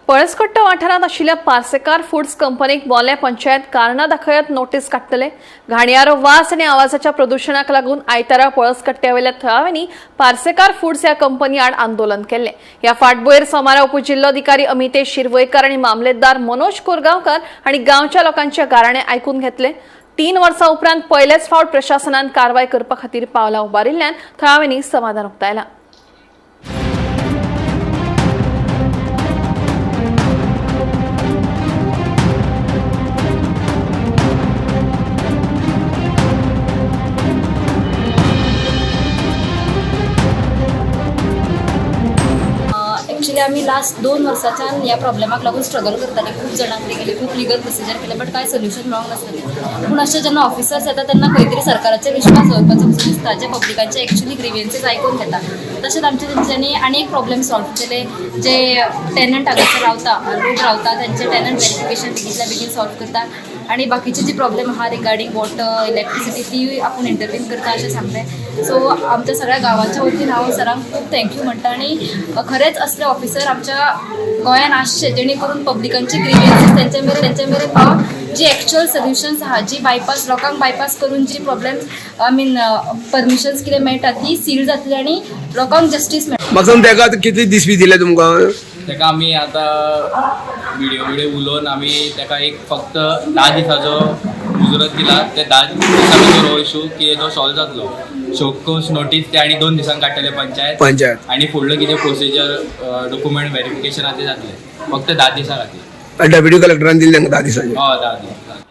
पळसकट्टा वाठारात आशिल्ल्या पार्सेकार फूड्स कंपनीक बोले पंचायत कारणां दाखयत नोटीस काडटले। घाणयारो वास आनी आवाजाच्या प्रदूषणाक लागून आयतारा पळसकट्ट्यावेल्या थळाव्यांनी पार्सेकार फूड्स ह्या कंपनी आड आंदोलन केले। ह्या फाटभुंयेर सोमारा उपजिल्लोधिकारी अमितेश शिरवयकर आनी मामलेदार मनोज कोरगांवकर हांणी गांवच्या लोकांचे गाराणे आयकून घेतले। 3 वर्सां उपरांत पयलेच फावट प्रशासनान कारवाय करपा खातीर पावलां उबारिल्ल्यान थळाव्यांनी समाधान उक्तायलां। ॲक्च्युली आम्ही लास्ट 2 वर्सांच्यान ह्या प्रॉब्लेमाक लागून स्ट्रगल करताले। खूप जाणांकडे गेले, खूप लिगल प्रोसिजर केले, बट काय सोल्युशन मेळोंक नासलें। पूण अशें जेन्ना ऑफिसर्स येता तेन्ना खंय तरी सरकाराचेर विश्वास दवरपाचो कसो दिसता, जे पब्लिकांचे एक्च्युअली ग्रिव्हन्सीस आयकून घेता। तशेंच तेंच्यांनी आनी एक प्रॉब्लेम सॉल्व केले, जे टेनंट हांगासर रावता, लोक रावता, तेंचे टेनंट व्हेरिफिकेशन बेगींतल्या बेगीन सॉल्व करता आणि बाकीचे जी प्रॉब्लेम आहा रिगार्डिंग वॉटर, इलेक्ट्रिसिटी ती आपूण इंटरव्हीन करता अशें सांगलें। सो आमच्या सगळ्या गांवाच्या वतीन हांव सरांक खूब थँक्यू म्हणटा आणि खरेंच असले ऑफिसर आमच्या गोंयान आसचे जेणे करून पब्लिकांची ग्रिव्हन्सीस तेंचे मेरेन पावून जी एक्च्युअल सोल्युशन्स आहा, जी बायपास लोकांक बायपास करून जी प्रॉब्लेम्स आय मीन परमिशन्स कितें मेळटा ती सील जातली आणि लोकांक जस्टीस मेळटा। म्हाका तेका कितले दीस बी दिले तुमकां? तेका आमी आतां व्हिडिओ उलोवन आमी तेका एक फक्त 10 दिसाचो मुजरत दिला। ते 10 दिसांचो हो इशू की तो सॉल्व जातलो। शोकोस नोटीस ते आनी 2 दिसांक काडटले पंचायत आनी फुडलो कितें प्रोसिजर डॉक्युमेंट व्हेरिफिकेशन ते जातले फक्त 10 दिसां खातीर। डेप्युटी कलेक्टरान दिले तांकां 10 दिसांचे? हय 10 दीस।